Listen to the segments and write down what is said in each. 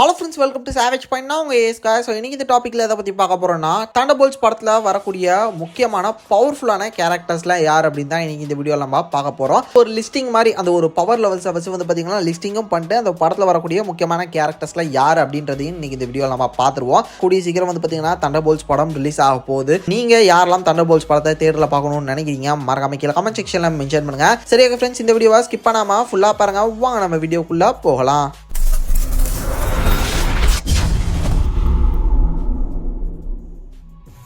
Hello friends, welcome to savage point. நான் உங்கள் ஏஸ்கா. So இன்றைக்கி இந்த டாப்பிக்கில் எதை பற்றி பார்க்க போகிறோன்னா, தண்டர்போல்ட்ஸ் படத்தில் வரக்கூடிய முக்கியமான பவர்ஃபுல்லான கேரக்டர்ஸ்லாம் யார் அப்படின்னு தான் இன்றைக்கி இந்த வீடியோவில் நம்ம பார்க்க போகிறோம். ஒரு லிஸ்டிங் மாதிரி அந்த ஒரு பவர் லெவல்ஸை வச்சு வந்து பார்த்திங்கன்னா லிஸ்டிங்கும் பண்ணிட்டு அந்த படத்தில் வரக்கூடிய முக்கியமான கேரக்டர்ஸ்லாம் யார் அப்படின்றதையும் இன்றைக்கி இந்த வீடியோவில் நம்ம பார்த்துருவோம். கூடிய சீக்கிரம் வந்து பார்த்திங்கன்னா தண்டர்போல்ட்ஸ் படம் ரிலீஸ் ஆக போகுது. நீங்கள் யாரெல்லாம் தண்டர்போல்ட்ஸ் படத்தை தேட்டரில் பார்க்கணும்னு நினைக்கிறீங்க மறக்காம கீழே கமெண்ட் செக்ஷனில் மென்ஷன் பண்ணுங்கள். சரியாக ஃப்ரெண்ட்ஸ், இந்த வீடியோவை ஸ்கிப் பண்ணாமல் ஃபுல்லாக பாருங்கள். வாங்க நம்ம வீடியோக்குள்ளே போகலாம்.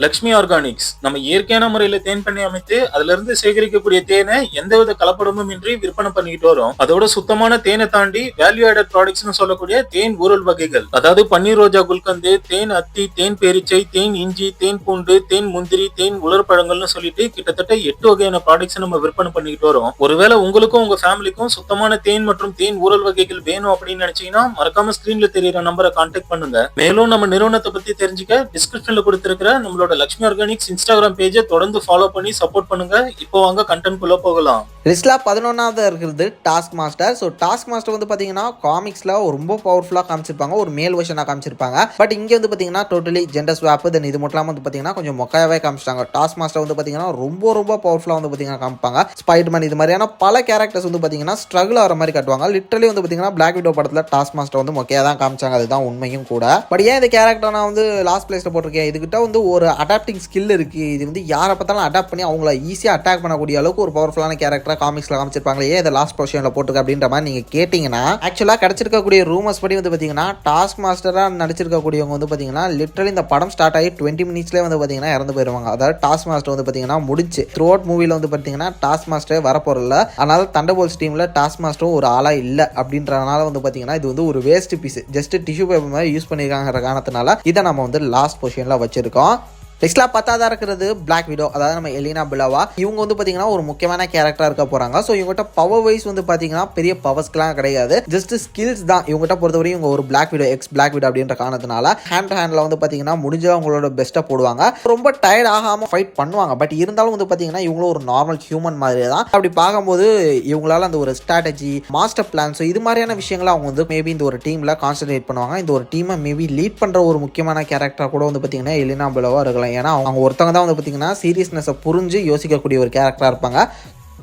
லக்ஷ்மி ஆர்கானிக்ஸ் நம்ம இயற்கையான முறையில தேன் பண்ணி அமைத்து அதுல இருந்து சேகரிக்கக்கூடிய தேனை எந்தவித கலப்படமும் இன்றி விற்பனை பண்ணிட்டு வரும். அதோட சுத்தமான தேனை தாண்டி வேல்யூ ஆடட் ப்ராடக்ட்ஸ் சொல்லக்கூடிய தேன் ஊரல் வகைகள், அதாவது பன்னீர் ரோஜா குல்கந்து, தேன் அத்தி, தேன் பேரிச்சை, தேன் இஞ்சி, தேன் பூண்டு, தேன் முந்திரி, தேன் உலர்பழங்கள்னு சொல்லிட்டு கிட்டத்தட்ட 8 வகையான ப்ராடக்ட்ஸ் நம்ம விற்பனை பண்ணிட்டு வரோம். ஒருவேளை உங்களுக்கும் உங்க ஃபேமிலிக்கும் சுத்தமான தேன் மற்றும் தேன் ஊரல் வகைகள் வேணும் அப்படின்னு நினைச்சீங்கன்னா மறக்காம ஸ்கிரீன்ல தெரியற நம்பரை கான்டாக்ட் பண்ணுங்க. மேலும் நம்ம நிறுவனத்தை பத்தி தெரிஞ்சுக்க டிஸ்கிரிப்ஷன்ல கொடுத்திருக்கிற நம்மளோட லக்ஷ்மி ஆர்கானிக்ஸ் இன்ஸ்டாகிராம் பேஜை தொடர்ந்து ஃபாலோ பண்ணி சப்போர்ட் பண்ணுங்க. இப்போ வாங்க கண்டென்ட் குள்ள போகலாம். லிஸ்ட்ல 11வது இருக்கிறது task master. So task master வந்து பார்த்தீங்கன்னா காமிக்ஸ்ல ரொம்ப பவர்ஃபுல்லாக காமிச்சிருப்பாங்க, ஒரு மேல் வெர்ஷனாக காமிச்சிருப்பாங்க. பட் இங்கே வந்து பார்த்தீங்கன்னா டோட்டலி ஜெண்டர் ஸ்வாப். தென் இது மட்டும் வந்து பார்த்தீங்கன்னா கொஞ்சம் மொக்கையாவே காமிச்சிட்டாங்க. டாஸ்க் மாஸ்டர் வந்து பார்த்தீங்கன்னா ரொம்ப பவர்ஃபுல்லாக வந்து பார்த்தீங்கன்னா காமிப்பாங்க. ஸ்பைடர்மேன் இது மாதிரியான பல கேரக்டர்ஸ் வந்து பார்த்தீங்கன்னா ஸ்ட்ரகிள் ஆகிற மாதிரி காட்டுவாங்க. லிட்டரலி வந்து பார்த்தீங்கன்னா பிளாக் விடோ படத்தில் டாஸ்க் மாஸ்டர் வந்து மொக்கையாக தான் காமிச்சாங்க. அதுதான் உண்மையும் கூட. பட் ஏன் இந்த கேரக்டர் நான் வந்து லாஸ்ட் பிளேஸ்ல போட்டிருக்கேன், இதுகிட்ட வந்து ஒரு அடாப்டிங் ஸ்கில் இருக்கு. இது வந்து யாரை பார்த்தாலும் அடாப்ட் பண்ணி அவங்கள ஈஸியாக அட்டாக் பண்ணக்கூடிய அளவுக்கு ஒரு பவர்ஃபுல்லான கேரக்டர் காமிக்ஸ்ல காமிச்சிருப்பாங்களே, ஏன் இதை லாஸ்ட் பொசிஷன்ல போட்டுருக்கு அப்படின்ற மாதிரி நீங்க கேட்டீங்கன்னா, ஆக்சுவலா கிடைச்சிருக்கக்கூடிய ரூமர்ஸ் படி வந்து பாத்தீங்கன்னா டாஸ்க் மாஸ்டரா நடிச்சிருக்கக்கூடியவங்க வந்து பாத்தீங்கன்னா லிட்டரலி இந்த படம் ஸ்டார்ட் ஆகி 20 மினிட்ஸ்லேயே வந்து பாத்தீங்கன்னா இறந்து போயிருவாங்க. அதாவது டாஸ்க் மாஸ்டர் வந்து பாத்தீங்கன்னா முடிச்சு த்ரூ அவுட் மூவில வந்து பாத்தீங்கன்னா டாஸ்க் மாஸ்டரே வரப்போறல. அதனால தண்டர்போல்ட்ஸ் டீம்ல டாஸ்க் மாஸ்டரும் ஒரு ஆளா இல்ல அப்படின்றதுனால வந்து பாத்தீங்கன்னா இது வந்து ஒரு waste piece, just tissue paper மாதிரி யூஸ் பண்ணிருக்காங்கிற காரணத்தினால இதை நம்ம வந்து லாஸ்ட் பொசிஷன்ல வச்சிருக்கோம். நெக்ஸ்ட்ல 10வது இருக்கிறது பிளாக் விடோ, அதாவது நம்ம எலினா பிலோவா. இவங்க வந்து பாத்தீங்கன்னா ஒரு முக்கியமான கேரக்டரா இருக்க போறாங்க. ஸோ இவங்ககிட்ட பவர் வைஸ் வந்து பாத்தீங்கன்னா பெரிய பவர்ஸ்லாம் கிடையாது, ஜஸ்ட் ஸ்கில்ஸ் தான். இவங்ககிட்ட பொறுத்தவரையும் இவங்க ஒரு black widow, ex black widow அப்படின்ற காரணத்தினால ஹேண்ட் டு ஹேண்ட்ல வந்து பாத்தீங்கன்னா முடிஞ்ச அவங்களோட பெஸ்ட்டை போடுவாங்க. ரொம்ப டயர்ட் ஆகாம ஃபைட் பண்ணுவாங்க. பட் இருந்தாலும் வந்து பாத்தீங்கன்னா இவங்களும் ஒரு நார்மல் ஹியூமன் மாதிரி தான். அப்படி பார்க்கும்போது இவங்களால அந்த ஒரு ஸ்ட்ராட்டஜி, மாஸ்டர் பிளான், ஸோ இது மாதிரியான விஷயங்களை அவங்க வந்து மேபி இந்த ஒரு டீம்ல கான்சென்ட்ரேட் பண்ணுவாங்க. இந்த ஒரு டீமை மேபி லீட் பண்ற ஒரு முக்கியமான கேரக்டரா கூட வந்து பாத்தீங்கன்னா எலினா பிலோவா இருக்கலாம். ஏன்னா அவங்க ஒருத்தவங்க தான் வந்து பார்த்தீங்கன்னா சீரியஸ்னஸை புரிஞ்சு யோசிக்கக்கூடிய ஒரு கேரக்டராக இருப்பாங்க.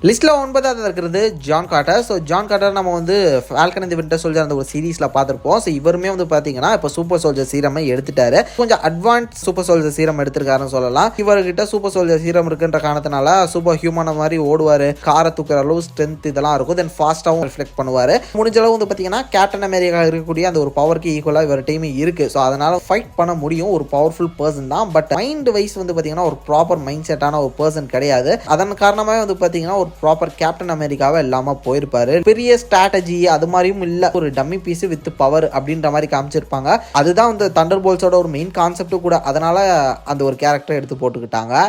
லிஸ்ட்டில் 9வது இருக்கிறது John Carter. So John Carter நம்ம வந்து Falcon and the Winter soldier அந்த ஒரு சீரீஸில் பார்த்துருப்போம். ஸோ இவருமே வந்து பார்த்தீங்கன்னா இப்போ சூப்பர் சோல்ஜர் சீரமை எடுத்துட்டாரு. கொஞ்சம் அட்வான்ஸ் சூப்பர் சோல்ஜர் சீரம் எடுத்திருக்காருன்னு சொல்லலாம். இவர்கிட்ட சூப்பர் சோல்ஜர் சீரம் இருக்குன்ற காரணத்தினால சூப்பர் ஹியூமன் மாதிரி ஓடுவார், காரை தூக்குற அளவு ஸ்ட்ரென்த் இதெல்லாம் இருக்கும். தென் ஃபாஸ்ட்டாகவும் ரிஃப்ளெக்ட் பண்ணுவார். முடிஞ்ச அளவு வந்து பார்த்தீங்கன்னா கேப்டன் அமெரிக்கா இருக்கக்கூடிய அந்த ஒரு பவருக்கு ஈக்குவலாக இவர் டீம் இருக்கு. ஸோ அதனால ஃபைட் பண்ண முடியும். ஒரு பவர்ஃபுல் பர்சன் தான். பட் மைண்ட் வைஸ் வந்து பார்த்தீங்கன்னா ஒரு ப்ராப்பர் மைண்ட் செட்டான ஒரு பர்சன் கிடையாது. அதன் காரணமாக வந்து பார்த்தீங்கன்னா ஒரு ப்ராப்பர் கேப்டன் அமெரிக்காவை இல்லாம போயிருப்பாரு. பெரிய ஸ்ட்ராட்டஜி அது மாதிரியும் இல்ல, ஒரு டம்மி பீஸ் வித் பவர் அப்படின்ற மாதிரி காமிச்சிருப்பாங்க. அதுதான் வந்து தண்டர்போல்ட்ஸோட ஒரு மெயின் கான்செப்ட் கூட. அதனால அந்த ஒரு கேரக்டர் எடுத்து போட்டுக்கிட்டாங்க.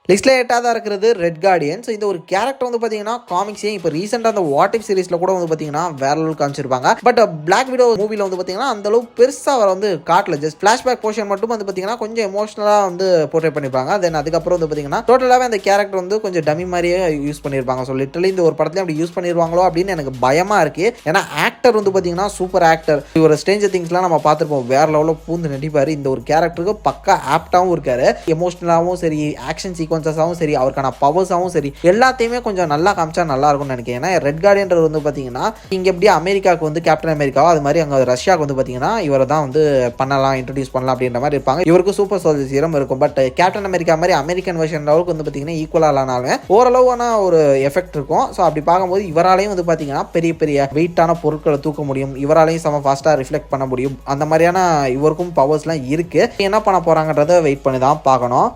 லிஸ்ட்ல 8வது இருக்கிறது ரெட் கார்டியன். ஸோ இந்த ஒரு கேரக்டர் வந்து பார்த்தீங்கன்னா காமிக்ஸே இப்போ ரீசெண்டாக அந்த வாட் இஃப் சீரிஸ்ல கூட வந்து பார்த்தீங்கன்னா வேற லெவல் காமிச்சிருப்பாங்க. பட் பிளாக் விடோ மூவில வந்து பார்த்தீங்கன்னா அந்த அளவு பெருசாக அவர் வந்து காட்டல. ஜஸ்ட் ஃபிளாஷ்பேக் போர்ஷன் மட்டும் வந்து பார்த்தீங்கன்னா கொஞ்சம் எமோஷனலாக வந்து போர்ட்ரே பண்ணிருப்பாங்க. தென் அதுக்கப்புறம் வந்து பார்த்தீங்கன்னா டோட்டலாகவே அந்த கேரக்டர் வந்து கொஞ்சம் டம்மி மாதிரியே யூஸ் பண்ணியிருப்பாங்க. ஸோ லிட்டரலி இந்த ஒரு படத்துல அப்படி யூஸ் பண்ணிடுவாங்களோ அப்படின்னு எனக்கு பயமா இருக்கு. ஏன்னா ஆக்டர் வந்து பார்த்தீங்கன்னா சூப்பர் ஆக்டர். ஒரு ஸ்ட்ரேஞ்சர் திங்ஸ்லாம் நம்ம பார்த்துருப்போம், வேற லெவலில் பூந்து நடிப்பாரு. இந்த ஒரு கேரக்டருக்கு பக்கா ஆப்டாகவும் இருக்காரு. எமோஷனலாகவும் சரி, ஆக்ஷன் சீக்வன்ஸாகவும் சரி, அவருக்கான பவர்ஸாகவும் சரி, எல்லாத்தையுமே கொஞ்சம் நல்லா காமிச்சா நல்லா இருக்கும்னு நினைக்கிறேன். ஏன்னா ரெட் கார்டியன்றது வந்து பார்த்தீங்கன்னா இங்கே எப்படி அமெரிக்காவுக்கு வந்து கேப்டன் அமெரிக்காவோ அது மாதிரி அங்கே ரஷ்யாவுக்கு வந்து பார்த்தீங்கன்னா இவரை தான் வந்து பண்ணலாம், இன்ட்ரடியூஸ் பண்ணலாம் அப்படின்ற மாதிரி இருப்பாங்க. இவருக்கு சூப்பர் சோல்ஜர் சீரம் இருக்கும். பட் கேப்டன் அமெரிக்கா மாதிரி அமெரிக்கன் வெர்ஷன் அளவுக்கு வந்து பார்த்தீங்கன்னா ஈக்குவலானாலும் ஓரளவான ஒரு எஃபெக்ட் இருக்கும். ஸோ அப்படி பார்க்கும்போது இவராலையும் வந்து பார்த்தீங்கன்னா பெரிய பெரிய வெயிட்டான பொருட்களை தூக்க முடியும், இவராலையும் செம ஃபாஸ்ட்டாக ரிஃப்ளெக்ட் பண்ண முடியும். அந்த மாதிரியான இவருக்கும் பவர்ஸ்லாம் இருக்கு. என்ன பண்ண போறாங்கன்றதை வெயிட் பண்ணி தான் பார்க்கணும்.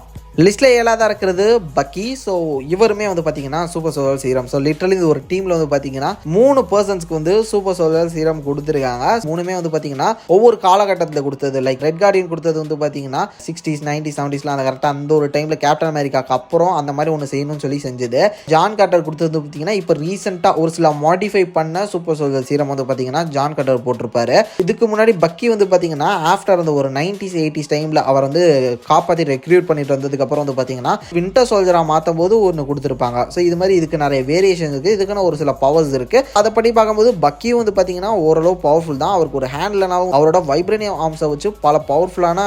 லிஸ்ட்ல 7வது இருக்கிறது பக்கி. ஸோ இவருமே வந்து பார்த்தீங்கன்னா super soldier serum. So literally இது ஒரு டீம்ல வந்து பார்த்தீங்கன்னா 3 பர்சன்ஸ்க்கு வந்து சூப்பர் சோல்ஜர் சீரம் கொடுத்துருக்காங்க. 3மே வந்து பார்த்தீங்கன்னா ஒவ்வொரு காலகட்டத்தில் கொடுத்தது. லைக் ரெட் கார்டியன் கொடுத்தது வந்து பார்த்தீங்கன்னா 60s 90s 70s அந்த கரெக்டாக அந்த ஒரு டைம்ல கேப்டன் அமெரிக்காக்கு அப்புறம் அந்த மாதிரி ஒன்று செய்யணும்னு சொல்லி செஞ்சது. ஜான் கார்ட்டர் கொடுத்தது வந்து பார்த்தீங்கன்னா இப்போ ரீசெண்டாக ஒரு சில மாடிஃபை பண்ண சூப்பர் சோல்ஜர் சீரம் வந்து பார்த்தீங்கன்னா ஜான் கார்ட்டர் போட்டிருப்பாரு. இதுக்கு முன்னாடி பக்கி வந்து பார்த்தீங்கன்னா ஆஃப்டர் அந்த ஒரு 90s 80s டைம்ல அவர் வந்து காப்பாற்றி ரெக்ரூட் பண்ணிட்டு வந்ததுக்கு அதுக்கப்புறம் வந்து பார்த்தீங்கன்னா வின்டர் சோல்ஜரா மாற்றும் போது ஒன்று கொடுத்துருப்பாங்க. ஸோ இது மாதிரி இதுக்கு நிறைய வேரியேஷன் இருக்குது, இதுக்குன்னு ஒரு சில பவர்ஸ் இருக்குது. அதை படி பார்க்கும்போது பக்கியும் வந்து பார்த்தீங்கன்னா ஓரளவு பவர்ஃபுல் தான். அவருக்கு ஒரு ஹேண்ட்லனாகவும் அவரோட வைப்ரேனியம் ஆர்ம்ஸை வச்சு பல பவர்ஃபுல்லான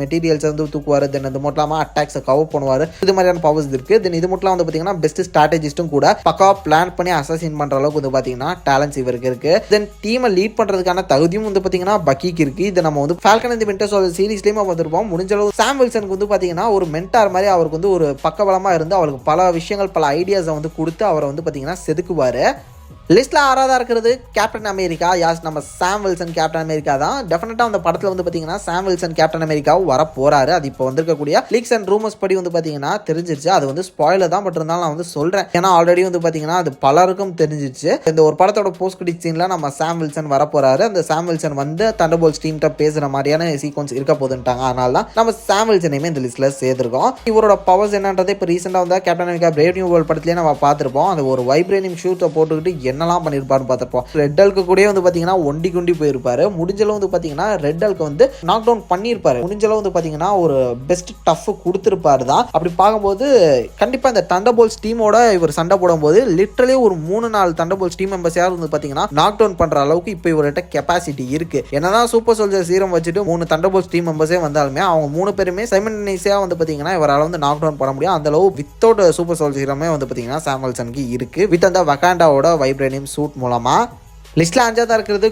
மெட்டீரியல்ஸ் வந்து தூக்குவார். தென் இது மட்டும் இல்லாமல் அட்டாக்ஸை கவர் பண்ணுவார். இது மாதிரியான பவர்ஸ் இருக்குது. தென் இது மட்டும் வந்து பார்த்தீங்கன்னா பெஸ்ட் ஸ்ட்ராட்டஜிஸ்ட்டும் கூட பக்காவாக பிளான் பண்ணி அசாசின் பண்ணுற அளவுக்கு வந்து பார்த்தீங்கன்னா டேலண்ட்ஸ் இவருக்கு இருக்குது. தென் டீமை லீட் பண்ணுறதுக்கான தகுதியும் வந்து பார்த்தீங்கன்னா பக்கிக்கு இருக்குது. இது நம்ம வந்து Falcon and the Winter Soldier சீரிஸ்லேயும் வந்துருப்போம். முடிஞ்ச அளவு சாம் வில்சனுக்கு வந்து பார்த்தீங்கன்னா ஒரு மென்டார் மாதிரி அவருக்கு வந்து ஒரு பக்கபலமாக இருந்து அவருக்கு பல விஷயங்கள் பல ஐடியாஸை வந்து கொடுத்து அவரை வந்து பார்த்தீங்கன்னா செதுக்குவார். லிஸ்ட்டில் 6ஆவதாக இருக்கிறது கேப்டன் அமெரிக்கா. யாஸ் நம்ம சாம் வில்சன் கேப்டன் அமெரிக்கா தான். டெஃபினட்டாக அந்த படத்தில் வந்து பார்த்தீங்கன்னா சாம் வில்சன் கேப்டன் அமெரிக்காவும் வர போகிறாரு. அது இப்போ வந்திருக்கக்கூடிய லீக்ஸ் அண்ட் ரூமர்ஸ் படி வந்து பார்த்தீங்கன்னா தெரிஞ்சிருச்சு. அது வந்து ஸ்பாயிலர் தான், பட் இருந்தாலும் நான் வந்து சொல்கிறேன். ஏன்னா ஆல்ரெடி வந்து பார்த்தீங்கன்னா அது பலருக்கும் தெரிஞ்சிருச்சு. இந்த ஒரு படத்தோட போஸ்ட் கிரெடிட் சீனில் நம்ம சாம் வில்சன் வர போகிறாரு. அந்த சாம் வில்சன் வந்து தண்டர்போல்ட்ஸ் டீம்கிட்ட பேசுகிற மாதிரியான சீக்வன்ஸ் இருக்க போதுன்ட்டாங்க. அதனால தான் நம்ம சாம் வில்சனையுமே இந்த லிஸ்ட்டில் சேர்த்துருக்கோம். இவரோட பவர்ஸ் என்னன்றது இப்போ ரீசெண்டாக வந்து Captain America Brave New World படத்துலேயே நம்ம பார்த்துருப்போம். அது ஒரு வைப்ரேனியம் ஷூட்டை போட்டுக்கிட்டு என்னெல்லாம் பண்ணியிருப்பாருன்னு பார்த்துருப்போம். ரெட் ஹல்க்கு கூட வந்து பார்த்தீங்கன்னா ஒண்டி குண்டி போயிருப்பாரு. முடிஞ்சளவு வந்து பார்த்தீங்கன்னா ரெட் ஹல்க்கு வந்து நாக் டவுன் பண்ணியிருப்பாரு. முடிஞ்சளவு வந்து பார்த்தீங்கன்னா ஒரு பெஸ்ட் டஃப் கொடுத்துருப்பாரு தான். அப்படி பார்க்கும்போது கண்டிப்பாக இந்த தண்டர்போல்ட்ஸ் டீமோட இவர் சண்டை போடும்போது லிட்டரலி ஒரு 3-4 தண்டர்போல்ட்ஸ் டீம் மெம்பர்ஸ் யாரும் வந்து பார்த்தீங்கன்னா நாக் டவுன் பண்ணுற அளவுக்கு இப்போ இவர்கிட்ட கெப்பாசிட்டி இருக்கு. என்னதான் சூப்பர் சோல்ஜர் சீரம் வச்சுட்டு 3 தண்டர்போல்ட்ஸ் டீம் மெம்பர்ஸே வந்தாலுமே அவங்க 3 பேருமே சைமல்டேனியஸாக வந்து பார்த்தீங்கன்னா இவரால் வந்து நாக் டவுன் பண்ண முடியும். அந்த அளவு வித்தவுட் சூப்பர் சோல்ஜர் சீரமே வந்து பார்த்தீங்கன்னா சாம் வில்சனுக்கு இருக்கு. வித் அந்த வகாண்டாவோட வைப்ரேனியம் சூட் மூலமா. லிஸ்ட்டில் 5ஆவதாக இருக்கிறது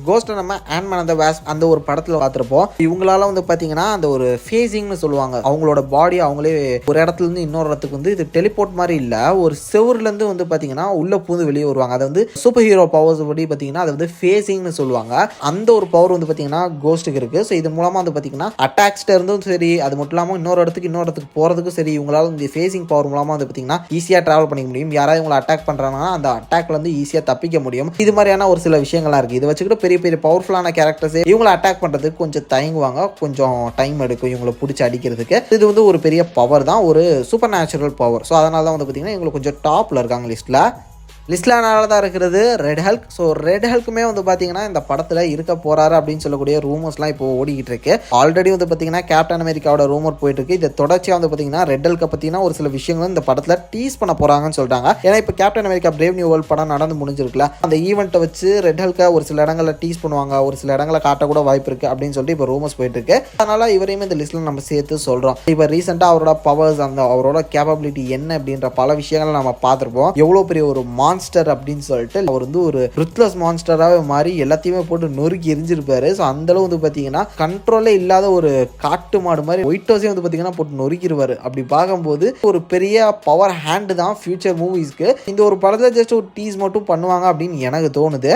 கோஸ்ட் நம்ம ஆண்ட்மேன் அந்த வாஸ்ப் அந்த ஒரு படத்தில் பார்த்துருப்போம். இவங்களால வந்து பார்த்தீங்கன்னா அந்த ஒரு ஃபேஸிங்னு சொல்லுவாங்க. அவங்களோட பாடி அவங்களே ஒரு இடத்துலேருந்து இன்னொரு இடத்துக்கு வந்து இது டெலிபோர்ட் மாதிரி இல்லை, ஒரு செவர்லேருந்து வந்து பார்த்தீங்கன்னா உள்ள பூந்து வெளியே வருவாங்க. அதை வந்து சூப்பர் ஹீரோ பவர்ஸ் படி பார்த்தீங்கன்னா அதை வந்து ஃபேஸிங்னு சொல்லுவாங்க. அந்த ஒரு பவர் வந்து பார்த்தீங்கன்னா கோஸ்ட்டுக்கு இருக்குது. ஸோ இது மூலமாக வந்து பார்த்தீங்கன்னா அட்டாக்ஸ்ட இருந்தும் சரி, அது மட்டும் இல்லாமல் இன்னொரு இடத்துக்கு போகிறதுக்கும் சரி, இவங்களால இந்த ஃபேஸிங் பவர் மூலமாக வந்து பார்த்தீங்கன்னா ஈஸியாக ட்ராவல் பண்ணிக்க முடியும். யாராவது இவங்களை அட்டாக் பண்ணுறாங்கன்னா அந்த அட்டாக்ல வந்து ஈஸியாக தப்பிக்க முடியும். இது மாதிரி ஒரு சில விஷயங்கள்லாம் இருக்குது. இதை வச்சுக்கிட்டு பெரிய பெரிய பவர்ஃபுல்லான கேரக்டர்ஸே இவங்களை அட்டாக் பண்ணுறதுக்கு கொஞ்சம் தயங்குவாங்க, கொஞ்சம் டைம் எடுக்கும் இவங்களை பிடிச்சி அடிக்கிறதுக்கு. இது வந்து ஒரு பெரிய பவர் தான், ஒரு சூப்பர் நேச்சுரல் பவர். ஸோ அதனால தான் வந்து பார்த்தீங்கன்னா இவங்களுக்கு கொஞ்சம் டாப்பில் இருக்காங்க லிஸ்ட்டில். லிஸ்ட்டில் தான் இருக்கிறது ரெட் ஹல்க். ஸோ ரெட் ஹல்க்குமே வந்து பார்த்தீங்கன்னா இந்த படத்தில் இருக்க போகிறாரு அப்படின்னு சொல்லக்கூடிய ரூமர்ஸ்லாம் இப்போ ஓடிக்கிட்டு இருக்கு. ஆல்ரெடி வந்து பார்த்தீங்கன்னா கேப்டன் அமெரிக்காவோட ரூமர் போயிட்டு இருக்கு. இதை தொடர்ச்சியாக வந்து பார்த்தீங்கன்னா ரெட் ஹல்க்கை பற்றினா ஒரு சில விஷயங்களும் இந்த படத்தில் டீஸ் பண்ண போகிறாங்கன்னு சொல்கிறாங்க. ஏன்னா இப்போ captain America Brave New world படம் நடந்து முடிஞ்சிருக்குல, அந்த ஈவெண்ட்டை வச்சு ரெட் ஹல்க்கை ஒரு சில இடங்களில் டீஸ் பண்ணுவாங்க, ஒரு சில இடங்களை காட்டக்கூட வாய்ப்பு இருக்குது அப்படின்னு சொல்லிட்டு இப்போ ரூமர்ஸ் போயிட்டு இருக்கு. அதனால இவரையுமே இந்த லிஸ்ட்டில் நம்ம சேர்த்து சொல்கிறோம். இப்போ ரீசெண்டாக அவரோட பவர்ஸ் அந்த அவரோட கேப்பபிலிட்டி என்ன அப்படின்ற பல விஷயங்களை நம்ம பார்த்துருப்போம். எவ்வளோ பெரிய ஒரு மான்ஸ்டர் அப்படின்னு சொல்லிட்டு அவர் வந்து ஒரு ருத்லஸ் மான்ஸ்டராகவே மாறி எல்லாத்தையுமே போட்டு நொறுக்கி எரிஞ்சிருப்பாரு. ஸோ அந்த அளவு வந்து பார்த்தீங்கன்னா கண்ட்ரோலே இல்லாத ஒரு காட்டு மாடு மாதிரி ஒயிட் ஹவுஸே வந்து பார்த்தீங்கன்னா போட்டு நொறுக்கிடுவாரு. அப்படி பார்க்கும்போது ஒரு பெரிய பவர் ஹேண்டு தான் ஃபியூச்சர் மூவிஸ்க்கு. இந்த ஒரு படத்தில் ஜஸ்ட் ஒரு டீஸ் மட்டும் பண்ணுவாங்க அப்படின்னு எனக்கு தோணுது.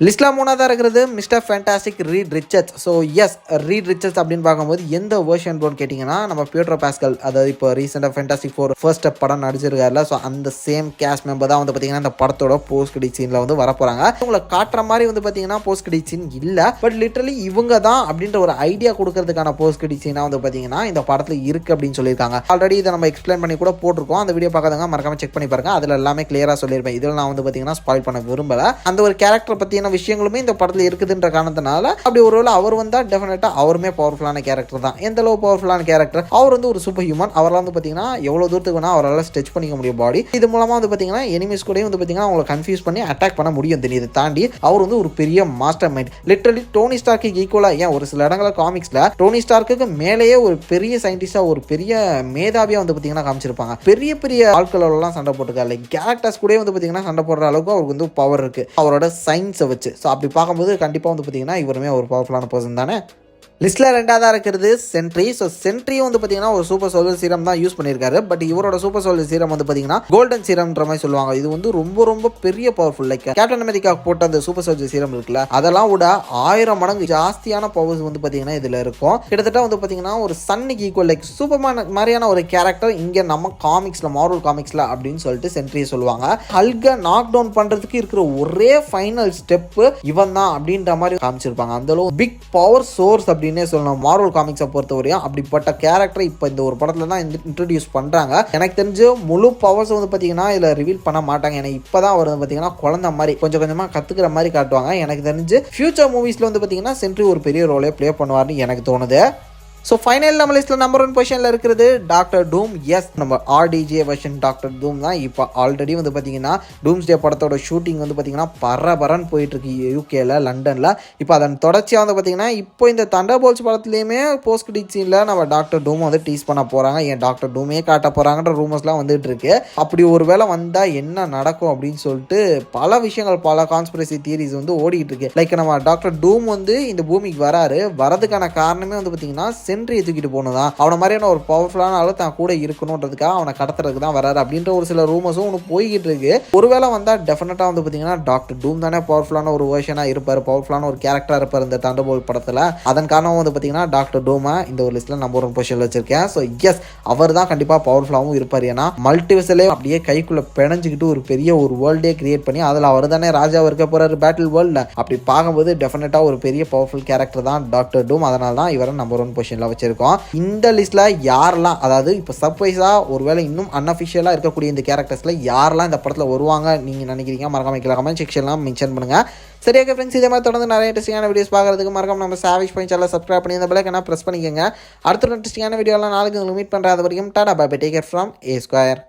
லிஸ்ட்டில் 3ஆவதாக இருக்கிறது mister fantastic Reed Richards. So yes, Reed Richards அப்படின்னு பார்க்கும்போது எந்த வேர்ஷன் ப்ரோன்னு கேட்டிங்கன்னா நம்ம பியூட்ரோ பாஸ்கல், அதாவது இப்போ ரீசெண்டாக ஃபேண்டாஸ்டிக் 4 ஃபர்ஸ்ட் ஸ்டெப் படம் நடிச்சிருக்காருல, ஸோ அந்த சேம் கேஸ்ட் மெம்பர் தான் வந்து பார்த்தீங்கன்னா இந்த படத்தோட போஸ்ட் கிரெடிட் சீனில் வந்து வரப்போகிறாங்க. உங்களை காட்டுற மாதிரி வந்து பார்த்தீங்கன்னா போஸ்ட் கிரெடிட் சீன் இல்லை, பட் லிட்டரலி இவங்க தான் அப்படின்ற ஒரு ஐடியா கொடுக்கறதுக்கான போஸ்ட் கிரெடிட் சீனாக வந்து பார்த்தீங்கன்னா இந்த படத்தில் இருக்குது அப்படின்னு சொல்லியிருக்காங்க. ஆல்ரெடி இதை நம்ம எக்ஸ்பிளைன் பண்ணி கூட போட்டிருக்கோம். அந்த வீடியோ பார்க்காதவங்க மறக்காம செக் பண்ணி பாருங்க. அதில் எல்லாமே கிளியராக சொல்லியிருப்பேன். இதில் நான் வந்து பார்த்தீங்கன்னா ஸ்பாயில் பண்ண விரும்பலை. அந்த ஒரு கேரக்டர் பற்றி விஷயங்களுமே இந்த படத்தில் இருக்குதுன்ற காரணத்தினால அப்படி ஒருவேளை அவர் வந்தா டெஃபினட்டா அவருமே பவர்ஃபுல்லான கேரக்டர் தான். எந்த அளவு பவர்ஃபுல்லான கேரக்டர், அவர் வந்து ஒரு சூப்பர் ஹியூமன். அவரால் வந்து பார்த்தீங்கன்னா எவ்வளோ தூரத்துக்கு வேணா அவரால் ஸ்ட்ரெச் பண்ணிக்க முடியும் பாடி. இது மூலமாக வந்து பார்த்தீங்கன்னா எனிமீஸ் கூட வந்து பார்த்தீங்கன்னா அவங்களை கன்ஃபியூஸ் பண்ணி அட்டாக் பண்ண முடியும். இதை தாண்டி அவர் வந்து ஒரு பெரிய மாஸ்டர் மைண்ட். லிட்டரலி டோனி ஸ்டார்க்கு ஈக்குவலாக, ஏன் ஒரு சில இடங்களில் காமிக்ஸில் டோனி ஸ்டார்க்கு மேலேயே ஒரு பெரிய சயின்டிஸ்டாக ஒரு பெரிய மேதாவியாக வந்து பார்த்தீங்கன்னா காமிச்சிருப்பாங்க. பெரிய பெரிய ஆட்களெல்லாம் சண்டை போட்டுருக்காரு. லைக் கேரக்டர்ஸ் கூட வந்து பார்த்தீங்கன்னா சண்டை போடுற அளவுக்கு அவருக்கு வந்து பவர் இருக்குது அவரோட சயின்ஸை வச்சு. ஸோ அப்படி பார்க்கும்போது கண்டிப்பாக வந்து பார்த்தீங்கன்னா இவருமே ஒரு பவர்ஃபுல்லான பர்சன் தானே. லிஸ்ட்டில் 2ஆவதாக இருக்கிறது சென்ட்ரி. ஸோ சென்ட்ரியும் வந்து பார்த்தீங்கன்னா ஒரு சூப்பர் சோல்ஜர் சீரம் தான் யூஸ் பண்ணியிருக்காரு. பட் இவரோட சூப்பர் சோல்ஜர் சீரம் வந்து பார்த்தீங்கன்னா கோல்டன் சீரம்ன்ற மாதிரி சொல்லுவாங்க. இது வந்து ரொம்ப ரொம்ப பெரிய பவர்ஃபுல். லைக் கேப்டன் அமெரிக்கா போட்ட அந்த சூப்பர் சோல்ஜர் சீரம் இருக்குல்ல, அதெல்லாம் விட 1000 மடங்கு ஜாஸ்தியான பவர்ஸ் வந்து பார்த்தீங்கன்னா இதில் இருக்கும். கிட்டத்தட்ட வந்து பார்த்தீங்கன்னா ஒரு சன்னுக்கு ஈக்குவல், லைக் சூப்பர்மேன் மாதிரியான ஒரு கேரக்டர் இங்கே நம்ம காமிக்ஸில், மார்வல் காமிக்ஸில் அப்படின்னு சொல்லிட்டு சென்ட்ரியை சொல்லுவாங்க. ஹல்கை நாக் டவுன் பண்ணுறதுக்கு இருக்கிற ஒரே ஃபைனல் ஸ்டெப்பு இவன் தான் அப்படின்ற மாதிரி காமிச்சிருப்பாங்க. அந்த அளவு பிக் பவர் சோர்ஸ் அப்படின்னே சொல்லணும் மார்வல் காமிக்ஸை பொறுத்தவரையும். அப்படிப்பட்ட கேரக்டரை இப்போ இந்த ஒரு படத்தில் தான் இன்ட்ரடியூஸ் பண்ணுறாங்க. எனக்கு தெரிஞ்சு முழு பவர்ஸ் வந்து பார்த்தீங்கன்னா இதில் ரிவீல் பண்ண மாட்டாங்க. ஏன்னா இப்போ தான் அவர் வந்து பார்த்தீங்கன்னா குழந்தை மாதிரி கொஞ்சம் கொஞ்சமாக கற்றுக்கிற மாதிரி காட்டுவாங்க. எனக்கு தெரிஞ்சு ஃபியூச்சர் மூவிஸில் வந்து பார்த்தீங்கன்னா சென்ட்ரி ஒரு பெரிய ரோலே ப்ளே பண்ணுவார்னு எனக்கு தோணுது. ஸோ ஃபைனல் நம்ம லிஸ்ட்டில் நம்பர் 1 பொசிஷனில் இருக்கிறது டாக்டர் டூம். எஸ், நம்ம ஆர்டிஜே வெர்ஷன் டாக்டர் டூம் தான். இப்போ ஆல்ரெடி வந்து பார்த்தீங்கன்னா டூம்ஸ்டே படத்தோட ஷூட்டிங் வந்து பார்த்தீங்கன்னா பரபரன்னு போயிட்டுருக்கு யூகேல, லண்டனில். இப்போ அதன் தொடர்ச்சியாக வந்து பார்த்தீங்கன்னா இப்போ இந்த தண்டர்போல்ட்ஸ் படத்துலையுமே போஸ்ட் கிரெடிட் சீனில் நம்ம டாக்டர் டூம் வந்து டீஸ் பண்ண போகிறாங்க. ஏன் டாக்டர் டூமே காட்ட போகிறாங்கன்ற ரூமர்ஸ்லாம் வந்துட்டு இருக்கு. அப்படி ஒரு வேளை வந்தால் என்ன நடக்கும் அப்படின்னு சொல்லிட்டு பல விஷயங்கள், பல கான்ஸ்பிரசி தியரிஸ் வந்து ஓடிட்டு இருக்கு. லைக் நம்ம டாக்டர் டூம் வந்து இந்த பூமிக்கு வரதுக்கான காரணமே வந்து பார்த்தீங்கன்னா சென்ட்ரியை தூக்கிட்டு போனதான், அவனை மாதிரியான ஒரு பவர்ஃபுல்லான ஆளு தான் கூட இருக்கணுன்றதுக்காக அவனை கடத்துறதுக்கு தான் வராரு அப்படின்ற ஒரு சில ரூமர்ஸும் ஒன்று போய்கிட்டு இருக்கு. ஒருவேளை வந்தால் டெஃபினட்டாக வந்து பார்த்தீங்கன்னா டாக்டர் டூம் தானே பவர்ஃபுல்லான ஒரு வெர்ஷனாக இருப்பார், பவர்ஃபுல்லான ஒரு கேரக்டராக இருப்பார் இந்த தண்டர்போல்ட் படத்தில். அதன் காரணம் வந்து பார்த்தீங்கன்னா டாக்டர் டூமை இந்த ஒரு லிஸ்ட்டில் நம்பர் 1 பொசிஷனில் வச்சிருக்கேன். ஸோ எஸ், அவர் தான் கண்டிப்பாக பவர்ஃபுல்லாகவும் இருப்பார். ஏன்னா மல்டிவர்ஸ்லேயே அப்படியே கைக்குள்ளே பிணைஞ்சிக்கிட்டு ஒரு பெரிய ஒரு வேர்ல்டே கிரியேட் பண்ணி அதில் அவர் தானே ராஜாவாக இருக்க போகிறாரு பேட்டில் வேர்ல்டில். அப்படி பார்க்கும்போது டெஃபினட்டாக ஒரு பெரிய பவர்ஃபுல் கேரக்டர் தான் டாக்டர் டூம். அதனால தான் இவரை நம்பர் 1 பொசிஷனில் வச்சிருக்கோம். இந்த லிஸ்ட்ல யாரெல்லாம், அதாவது இப்போ சர்ப்ரைஸா ஒருவேளை இன்னும் அன்அஃபிஷியலா இருக்கக்கூடிய இந்த கேரக்டர்ஸ்ல யாரெல்லாம் இந்த படத்தில் வருவாங்க நீங்க நினைக்கிறீங்க, மறக்காம கமெண்ட் செக்ஷன்லாம் மென்ஷன் பண்ணுங்க. சரியாக ஃப்ரெண்ட்ஸ், இதே மாதிரி தொடர்ந்து நிறைய இன்ட்ரெஸ்டிங்கான வீடியோஸ் பார்க்கறதுக்கு மறக்காம நம்ம சேவேஜ் பாயிண்ட் சேனலை சப்ஸ்கிரைப் பண்ணி இந்த பெல் ஐகானை பிரஸ் பண்ணிக்கோங்க. அடுத்த இன்ட்ரெஸ்டிங்கான வீடியோலாம் நாளைக்கு உங்களுக்கு மீட் பண்ணுறது வரைக்கும் tata bye bye, take care from A Square.